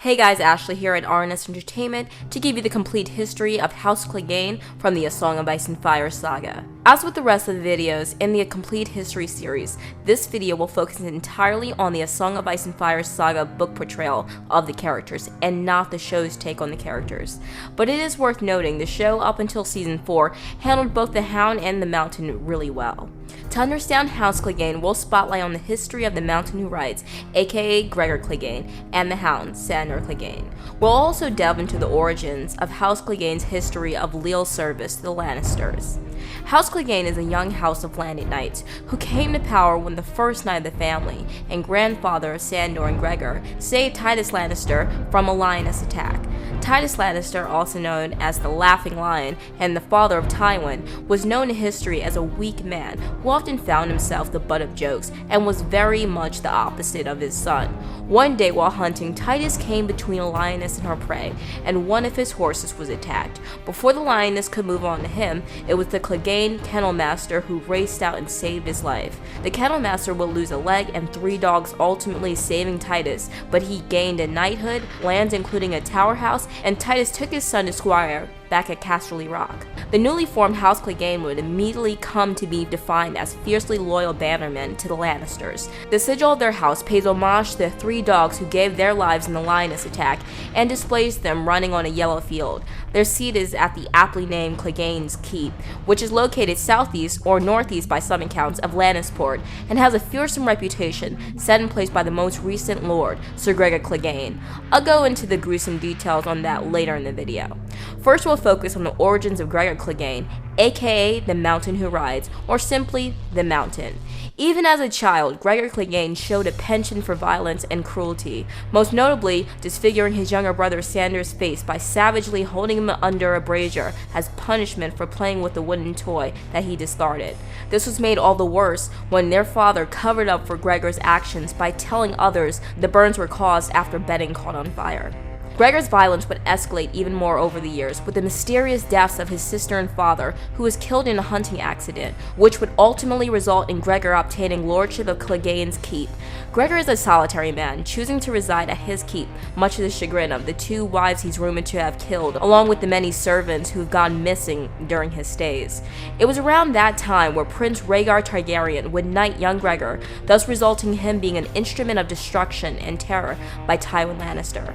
Hey guys, Ashley here at RNS Entertainment to give you the complete history of House Clegane from the A Song of Ice and Fire saga. As with the rest of the videos in the Complete History series, this video will focus entirely on the A Song of Ice and Fire saga book portrayal of the characters, and not the show's take on the characters. But it is worth noting the show up until season 4 handled both the Hound and the Mountain really well. To understand House Clegane, we'll spotlight on the history of the Mountain who rides, aka Gregor Clegane, and the Hound, Sandor Clegane. We'll also delve into the origins of House Clegane's history of leal service to the Lannisters. House Clegane is a young house of landed knights who came to power when the first knight of the family and grandfather of Sandor and Gregor saved Titus Lannister from a lioness attack. Titus Lannister, also known as the Laughing Lion and the father of Tywin, was known in history as a weak man who often found himself the butt of jokes and was very much the opposite of his son. One day while hunting, Titus came between a lioness and her prey, and one of his horses was attacked. Before the lioness could move on to him, it was the Clegane kennel master who raced out and saved his life. The kennel master would lose a leg and 3 dogs, ultimately saving Titus, but he gained a knighthood, lands including a tower house, and Titus took his son to Squire back at Casterly Rock. The newly formed House Clegane would immediately come to be defined as fiercely loyal bannermen to the Lannisters. The sigil of their house pays homage to the 3 dogs who gave their lives in the lioness attack and displays them running on a yellow field. Their seat is at the aptly named Clegane's Keep, which is located southeast or northeast by some accounts of Lannisport and has a fearsome reputation set in place by the most recent lord, Sir Gregor Clegane. I'll go into the gruesome details on that later in the video. First, we'll focus on the origins of Gregor Clegane, aka the Mountain who rides, or simply the Mountain. Even as a child, Gregor Clegane showed a penchant for violence and cruelty, most notably disfiguring his younger brother Sandor's face by savagely holding him under a brazier as punishment for playing with a wooden toy that he discarded. This was made all the worse when their father covered up for Gregor's actions by telling others the burns were caused after bedding caught on fire. Gregor's violence would escalate even more over the years, with the mysterious deaths of his sister and father, who was killed in a hunting accident, which would ultimately result in Gregor obtaining lordship of Clegane's Keep. Gregor is a solitary man, choosing to reside at his keep, much to the chagrin of the 2 wives he's rumored to have killed, along with the many servants who've gone missing during his stays. It was around that time where Prince Rhaegar Targaryen would knight young Gregor, thus resulting in him being an instrument of destruction and terror by Tywin Lannister.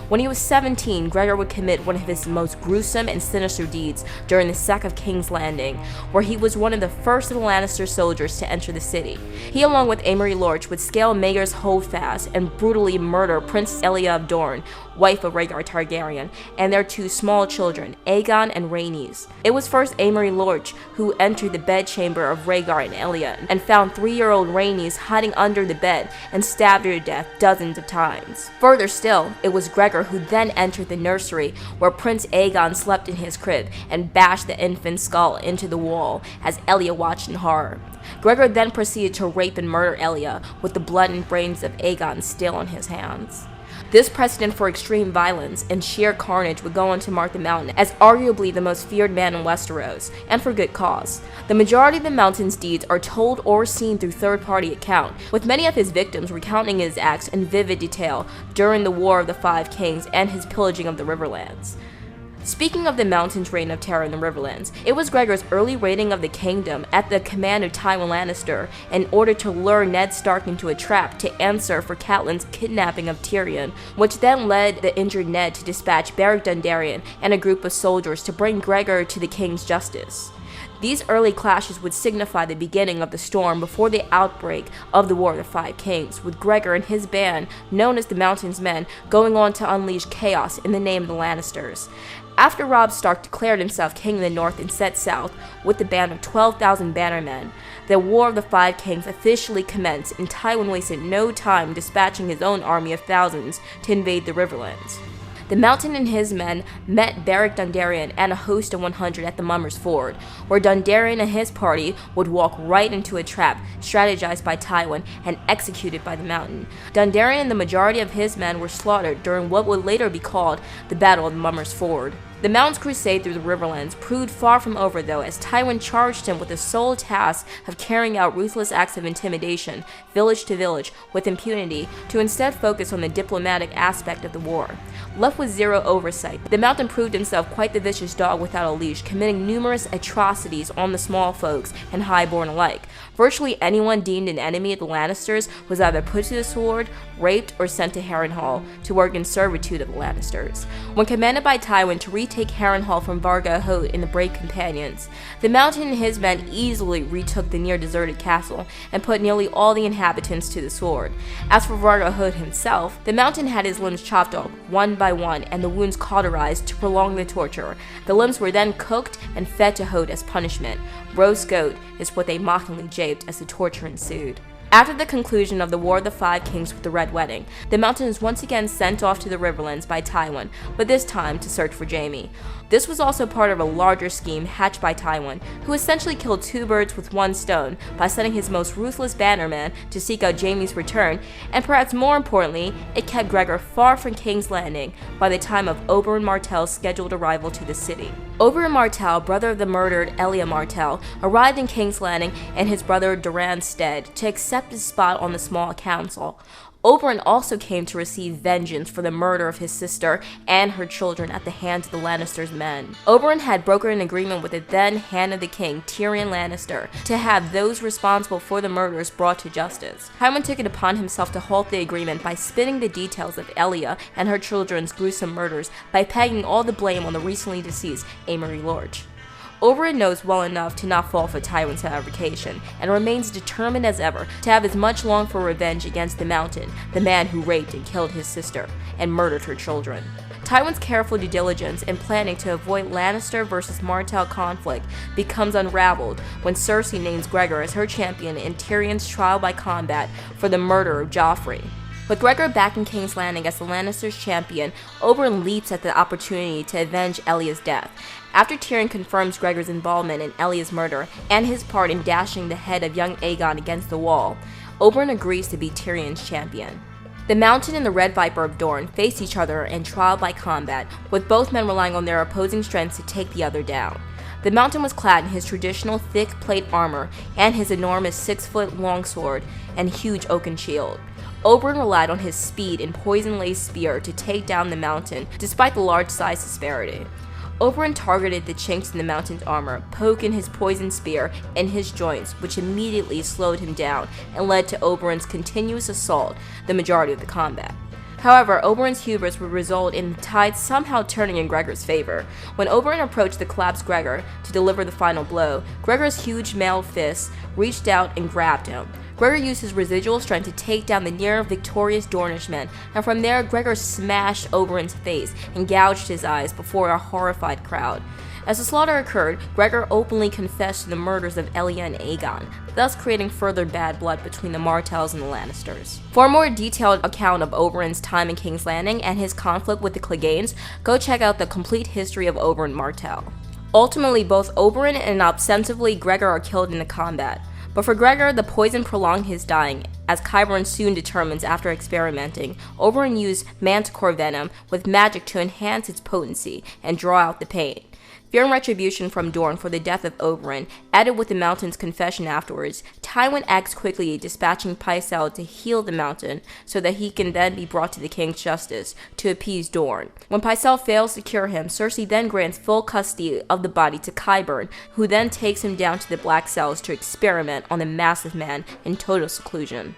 When he was 17, Gregor would commit one of his most gruesome and sinister deeds during the sack of King's Landing, where he was one of the first of the Lannister soldiers to enter the city. He, along with Amory Lorch, would scale Maegor's holdfast and brutally murder Princess Elia of Dorne, wife of Rhaegar Targaryen, and their 2 small children, Aegon and Rhaenys. It was first Amory Lorch who entered the bedchamber of Rhaegar and Elia and found 3-year-old Rhaenys hiding under the bed and stabbed her to death dozens of times. Further still, it was Gregor who then entered the nursery where Prince Aegon slept in his crib and bashed the infant's skull into the wall as Elia watched in horror. Gregor then proceeded to rape and murder Elia with the blood and brains of Aegon still on his hands. This precedent for extreme violence and sheer carnage would go on to mark the Mountain as arguably the most feared man in Westeros, and for good cause. The majority of the Mountain's deeds are told or seen through third-party account, with many of his victims recounting his acts in vivid detail during the War of the 5 Kings and his pillaging of the Riverlands. Speaking of the Mountain's reign of terror in the Riverlands, it was Gregor's early raiding of the kingdom at the command of Tywin Lannister in order to lure Ned Stark into a trap to answer for Catelyn's kidnapping of Tyrion, which then led the injured Ned to dispatch Beric Dondarrion and a group of soldiers to bring Gregor to the king's justice. These early clashes would signify the beginning of the storm before the outbreak of the War of the 5 Kings, with Gregor and his band, known as the Mountain's Men, going on to unleash chaos in the name of the Lannisters. After Robb Stark declared himself king of the North and set south with the band of 12,000 bannermen, the War of the 5 Kings officially commenced, and Tywin wasted no time dispatching his own army of thousands to invade the Riverlands. The Mountain and his men met Beric Dondarrion and a host of 100 at the Mummer's Ford, where Dondarrion and his party would walk right into a trap strategized by Tywin and executed by the Mountain. Dondarrion and the majority of his men were slaughtered during what would later be called the Battle of the Mummer's Ford. The Mountain's crusade through the Riverlands proved far from over though, as Tywin charged him with the sole task of carrying out ruthless acts of intimidation, village to village, with impunity, to instead focus on the diplomatic aspect of the war. Left with zero oversight, the Mountain proved himself quite the vicious dog without a leash, committing numerous atrocities on the small folks and highborn alike. Virtually anyone deemed an enemy of the Lannisters was either put to the sword, raped, or sent to Harrenhal to work in servitude of the Lannisters. When commanded by Tywin to retake Harrenhal from Varga Hoat and the Brave Companions, the Mountain and his men easily retook the near-deserted castle and put nearly all the inhabitants to the sword. As for Varga Hoat himself, the Mountain had his limbs chopped off one by one and the wounds cauterized to prolong the torture. The limbs were then cooked and fed to Hoat as punishment. Roast goat is what they mockingly japed as the torture ensued. After the conclusion of the War of the Five Kings with the Red Wedding, the Mountain is once again sent off to the Riverlands by Tywin, but this time to search for Jaime. This was also part of a larger scheme hatched by Tywin, who essentially killed two birds with one stone by sending his most ruthless bannerman to seek out Jaime's return, and perhaps more importantly, it kept Gregor far from King's Landing by the time of Oberyn Martell's scheduled arrival to the city. Oberyn Martell, brother of the murdered Elia Martell, arrived in King's Landing in his brother Doran's stead to accept his spot on the small council. Oberyn also came to receive vengeance for the murder of his sister and her children at the hands of the Lannisters' men. Oberyn had brokered an agreement with the then Hand of the King, Tyrion Lannister, to have those responsible for the murders brought to justice. Tywin took it upon himself to halt the agreement by spinning the details of Elia and her children's gruesome murders by pegging all the blame on the recently deceased Amory Lorch. Oberyn knows well enough to not fall for Tywin's fabrication, and remains determined as ever to have as much longed-for revenge against the Mountain, the man who raped and killed his sister, and murdered her children. Tywin's careful due diligence in planning to avoid Lannister versus Martell conflict becomes unraveled when Cersei names Gregor as her champion in Tyrion's trial by combat for the murder of Joffrey. With Gregor back in King's Landing as the Lannisters' champion, Oberyn leaps at the opportunity to avenge Elia's death. After Tyrion confirms Gregor's involvement in Elia's murder and his part in dashing the head of young Aegon against the wall, Oberyn agrees to be Tyrion's champion. The Mountain and the Red Viper of Dorne face each other in trial by combat, with both men relying on their opposing strengths to take the other down. The Mountain was clad in his traditional thick plate armor and his enormous 6-foot longsword and huge oaken shield. Oberyn relied on his speed and poison-laced spear to take down the Mountain, despite the large size disparity. Oberyn targeted the chinks in the Mountain's armor, poking his poisoned spear in his joints, which immediately slowed him down and led to Oberyn's continuous assault the majority of the combat. However, Oberyn's hubris would result in the tide somehow turning in Gregor's favor. When Oberyn approached the collapsed Gregor to deliver the final blow, Gregor's huge mailed fist reached out and grabbed him. Gregor used his residual strength to take down the near-victorious Dornishmen, and from there, Gregor smashed Oberyn's face and gouged his eyes before a horrified crowd. As the slaughter occurred, Gregor openly confessed to the murders of Elia and Aegon, thus creating further bad blood between the Martells and the Lannisters. For a more detailed account of Oberyn's time in King's Landing and his conflict with the Cleganes, go check out the complete history of Oberyn Martell. Ultimately, both Oberyn and ostensibly Gregor are killed in the combat. But for Gregor, the poison prolonged his dying, as Qyburn soon determines after experimenting. Oberyn used manticore venom with magic to enhance its potency and draw out the pain. Fear and retribution from Dorne for the death of Oberyn, added with the Mountain's confession afterwards, Tywin acts quickly, dispatching Pycelle to heal the Mountain so that he can then be brought to the King's justice to appease Dorne. When Pycelle fails to cure him, Cersei then grants full custody of the body to Qyburn, who then takes him down to the Black Cells to experiment on the massive man in total seclusion.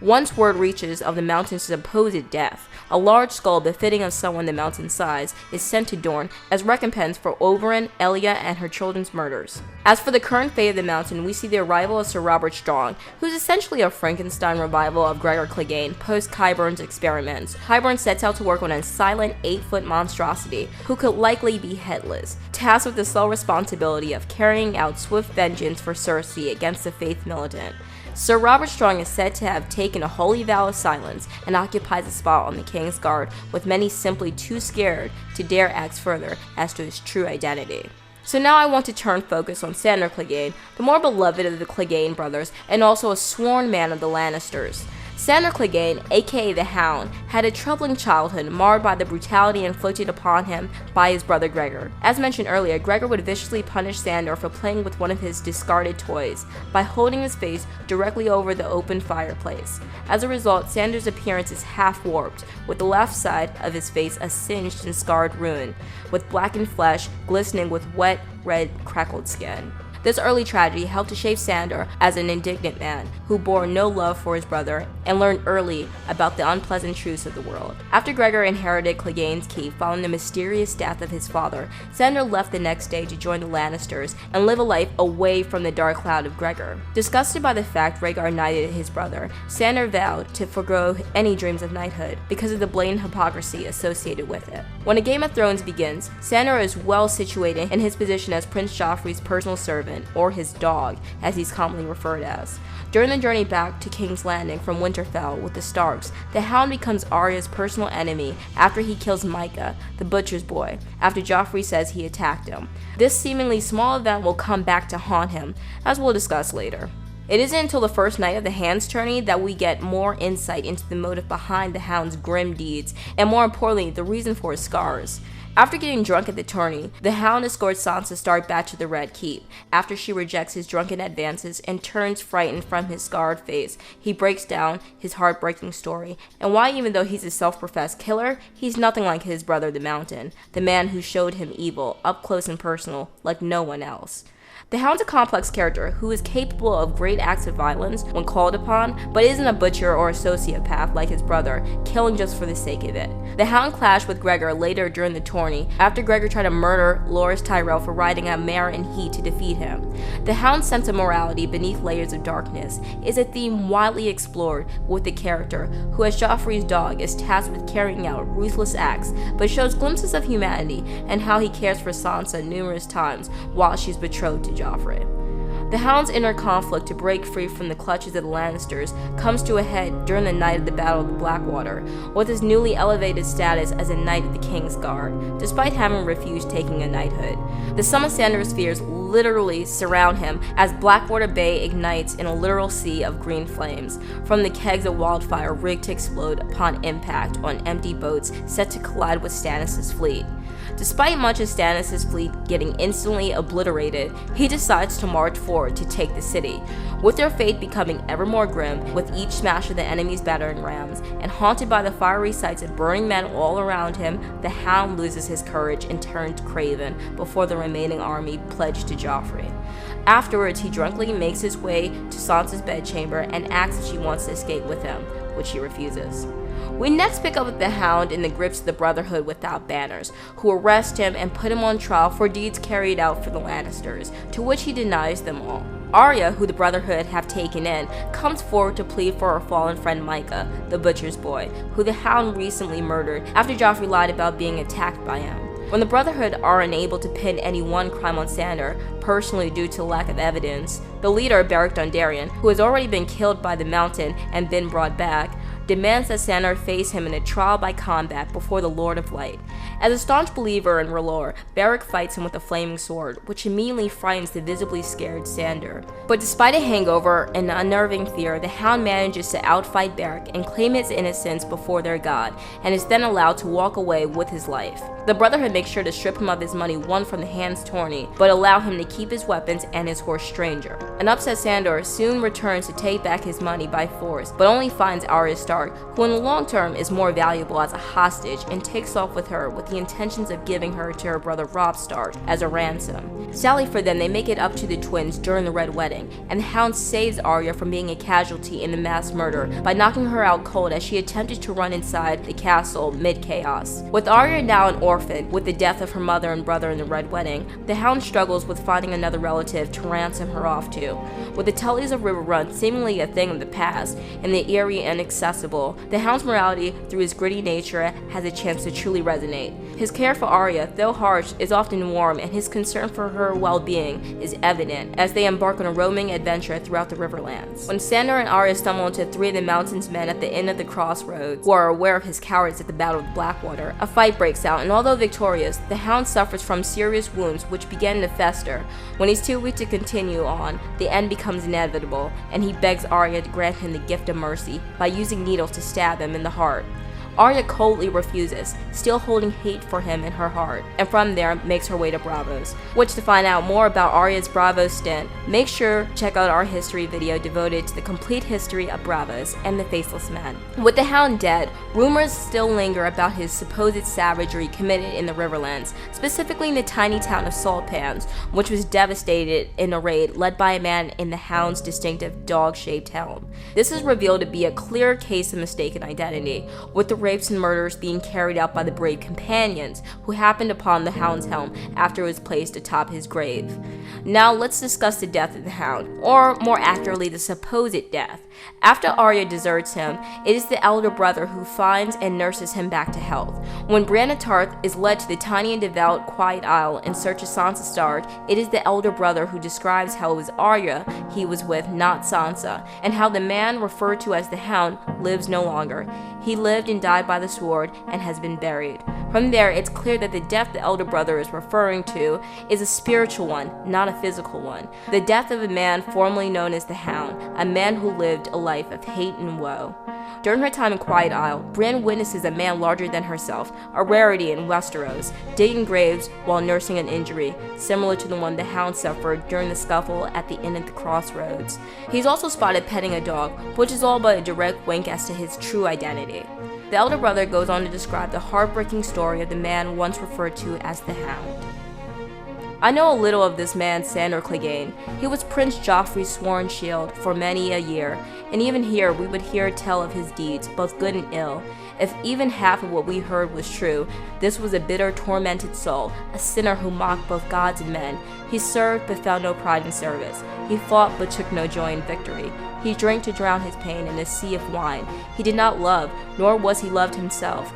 Once word reaches of the Mountain's supposed death, a large skull befitting of someone the Mountain's size is sent to Dorne as recompense for Oberyn, Elia, and her children's murders. As for the current fate of the Mountain, we see the arrival of Sir Robert Strong, who's essentially a Frankenstein revival of Gregor Clegane post Qyburn's experiments. Qyburn sets out to work on a silent 8-foot monstrosity who could likely be headless, tasked with the sole responsibility of carrying out swift vengeance for Cersei against the Faith Militant. Sir Robert Strong is said to have taken a holy vow of silence and occupies a spot on the King's Guard, with many simply too scared to dare ask further as to his true identity. So now I want to turn focus on Sandor Clegane, the more beloved of the Clegane brothers and also a sworn man of the Lannisters. Sandor Clegane, aka the Hound, had a troubling childhood marred by the brutality inflicted upon him by his brother Gregor. As mentioned earlier, Gregor would viciously punish Sandor for playing with one of his discarded toys by holding his face directly over the open fireplace. As a result, Sandor's appearance is half-warped, with the left side of his face a singed and scarred ruin, with blackened flesh glistening with wet, red, crackled skin. This early tragedy helped to shape Sandor as an indignant man who bore no love for his brother and learned early about the unpleasant truths of the world. After Gregor inherited Clegane's keep following the mysterious death of his father, Sandor left the next day to join the Lannisters and live a life away from the dark cloud of Gregor. Disgusted by the fact Rhaegar knighted his brother, Sandor vowed to forego any dreams of knighthood because of the blatant hypocrisy associated with it. When A Game of Thrones begins, Sandor is well situated in his position as Prince Joffrey's personal servant, or his dog, as he's commonly referred as. During the journey back to King's Landing from Winterfell with the Starks, the Hound becomes Arya's personal enemy after he kills Micah, the butcher's boy, after Joffrey says he attacked him. This seemingly small event will come back to haunt him, as we'll discuss later. It isn't until the first night of the Hand's tourney that we get more insight into the motive behind the Hound's grim deeds, and more importantly, the reason for his scars. After getting drunk at the tourney, the Hound escorts Sansa Stark back to the Red Keep. After she rejects his drunken advances and turns frightened from his scarred face, he breaks down his heartbreaking story, and why even though he's a self-professed killer, he's nothing like his brother the Mountain, the man who showed him evil, up close and personal, like no one else. The Hound's a complex character who is capable of great acts of violence when called upon, but isn't a butcher or a sociopath like his brother, killing just for the sake of it. The Hound clashed with Gregor later during the tourney, after Gregor tried to murder Loras Tyrell for riding a mare in heat to defeat him. The Hound's sense of morality beneath layers of darkness is a theme widely explored with the character, who as Joffrey's dog is tasked with carrying out ruthless acts, but shows glimpses of humanity and how he cares for Sansa numerous times while she's betrothed to Joffrey. The Hound's inner conflict to break free from the clutches of the Lannisters comes to a head during the night of the Battle of the Blackwater, with his newly elevated status as a knight of the King's Guard, despite having refused taking a knighthood. The sum of Sandor's fears literally surround him as Blackwater Bay ignites in a literal sea of green flames, from the kegs of wildfire rigged to explode upon impact on empty boats set to collide with Stannis' fleet. Despite much of Stannis' fleet getting instantly obliterated, he decides to march forward to take the city, with their fate becoming ever more grim with each smash of the enemy's battering rams, and haunted by the fiery sights of burning men all around him, the Hound loses his courage and turns craven before the remaining army pledged to Joffrey. Afterwards, he drunkenly makes his way to Sansa's bedchamber and asks if she wants to escape with him, which she refuses. We next pick up with the Hound in the grips of the Brotherhood without banners, who arrest him and put him on trial for deeds carried out for the Lannisters, to which he denies them all. Arya, who the Brotherhood have taken in, comes forward to plead for her fallen friend Micah, the butcher's boy, who the Hound recently murdered after Joffrey lied about being attacked by him. When the Brotherhood are unable to pin any one crime on Sandor, personally due to lack of evidence, the leader, Beric Dondarrion, who has already been killed by the Mountain and been brought back, demands that Sandor face him in a trial by combat before the Lord of Light. As a staunch believer in R'hllor, Beric fights him with a flaming sword, which immediately frightens the visibly scared Sandor. But despite a hangover and unnerving fear, the Hound manages to outfight Beric and claim his innocence before their god, and is then allowed to walk away with his life. The Brotherhood makes sure to strip him of his money won from the Hand's tourney, but allow him to keep his weapons and his horse Stranger. An upset Sandor soon returns to take back his money by force, but only finds Arya Stark, who in the long term is more valuable as a hostage, and takes off with her with the intentions of giving her to her brother Robb Stark as a ransom. Sadly for them, they make it up to the twins during the Red Wedding, and the Hound saves Arya from being a casualty in the mass murder by knocking her out cold as she attempted to run inside the castle mid-chaos. With Arya now an orphan, with the death of her mother and brother in the Red Wedding, the Hound struggles with finding another relative to ransom her off to. With the Tullys of Riverrun seemingly a thing of the past, and the eerie and inaccessible, the Hound's morality, through his gritty nature, has a chance to truly resonate. His care for Arya, though harsh, is often warm, and his concern for her well-being is evident as they embark on a roaming adventure throughout the Riverlands. When Sandor and Arya stumble into three of the Mountain's men at the end of the crossroads, who are aware of his cowardice at the Battle of Blackwater, a fight breaks out, and although victorious, the Hound suffers from serious wounds which begin to fester. When he's too weak to continue on, the end becomes inevitable, and he begs Arya to grant him the gift of mercy by using needles to stab him in the heart. Arya coldly refuses, still holding hate for him in her heart, and from there makes her way to Braavos. Which, to find out more about Arya's Braavos stint, make sure to check out our history video devoted to the complete history of Braavos and the Faceless Man. With the Hound dead, rumors still linger about his supposed savagery committed in the Riverlands, specifically in the tiny town of Saltpans, which was devastated in a raid led by a man in the Hound's distinctive dog-shaped helm. This is revealed to be a clear case of mistaken identity, with the rapes and murders being carried out by the brave companions who happened upon the Hound's helm after it was placed atop his grave. Now let's discuss the death of the Hound, or more accurately the supposed death. After Arya deserts him, it is the elder brother who finds and nurses him back to health. When Brienne of Tarth is led to the tiny and devout Quiet Isle in search of Sansa Stark, it is the elder brother who describes how it was Arya he was with, not Sansa, and how the man referred to as the Hound lives no longer. He lived and died by the sword and has been buried. From there, it's clear that the death the elder brother is referring to is a spiritual one, not a physical one. The death of a man formerly known as the Hound, a man who lived a life of hate and woe. During her time in Quiet Isle, Brienne witnesses a man larger than herself, a rarity in Westeros, digging graves while nursing an injury, similar to the one the Hound suffered during the scuffle at the inn at the crossroads. He's also spotted petting a dog, which is all but a direct wink as to his true identity. The elder brother goes on to describe the heartbreaking story of the man once referred to as the Hound. I know a little of this man, Sandor Clegane. He was Prince Joffrey's sworn shield for many a year, and even here we would hear tell of his deeds, both good and ill. If even half of what we heard was true, this was a bitter, tormented soul, a sinner who mocked both gods and men. He served but found no pride in service. He fought but took no joy in victory. He drank to drown his pain in a sea of wine. He did not love, nor was he loved himself.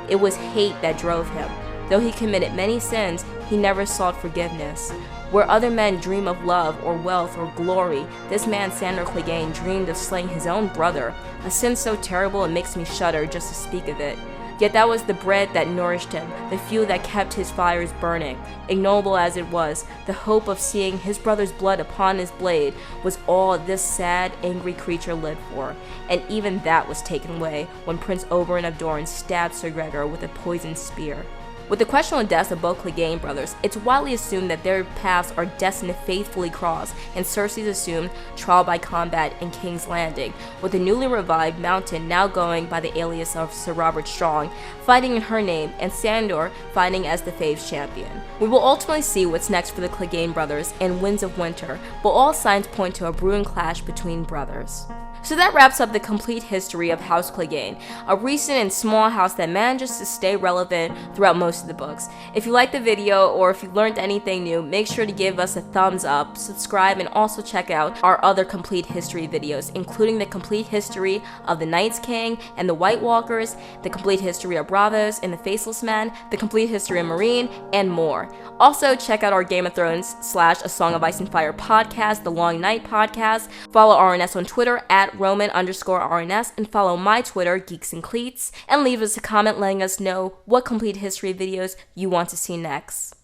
It was hate that drove him. Though he committed many sins, he never sought forgiveness. Where other men dream of love or wealth or glory, this man Sandor Clegane dreamed of slaying his own brother, a sin so terrible it makes me shudder just to speak of it. Yet that was the bread that nourished him, the fuel that kept his fires burning. Ignoble as it was, the hope of seeing his brother's blood upon his blade was all this sad, angry creature lived for, and even that was taken away when Prince Oberyn of Dorne stabbed Sir Gregor with a poisoned spear. With the questionable deaths of both Clegane brothers, it's widely assumed that their paths are destined to faithfully cross, and Cersei's assumed trial by combat in King's Landing, with the newly revived Mountain now going by the alias of Sir Robert Strong, fighting in her name, and Sandor fighting as the Fave's champion. We will ultimately see what's next for the Clegane brothers in Winds of Winter, but all signs point to a brewing clash between brothers. So that wraps up the complete history of House Clegane, a recent and small house that manages to stay relevant throughout most of the books. If you liked the video or if you learned anything new, make sure to give us a thumbs up, subscribe, and also check out our other complete history videos, including the complete history of the Night's King and the White Walkers, the complete history of Braavos and the Faceless Man, the complete history of Meereen, and more. Also, check out our Game of Thrones / A Song of Ice and Fire podcast, The Long Night podcast. Follow RNS on Twitter at Roman_RNS, and follow my Twitter, Geeks and Cleats, and leave us a comment letting us know what complete history videos you want to see next.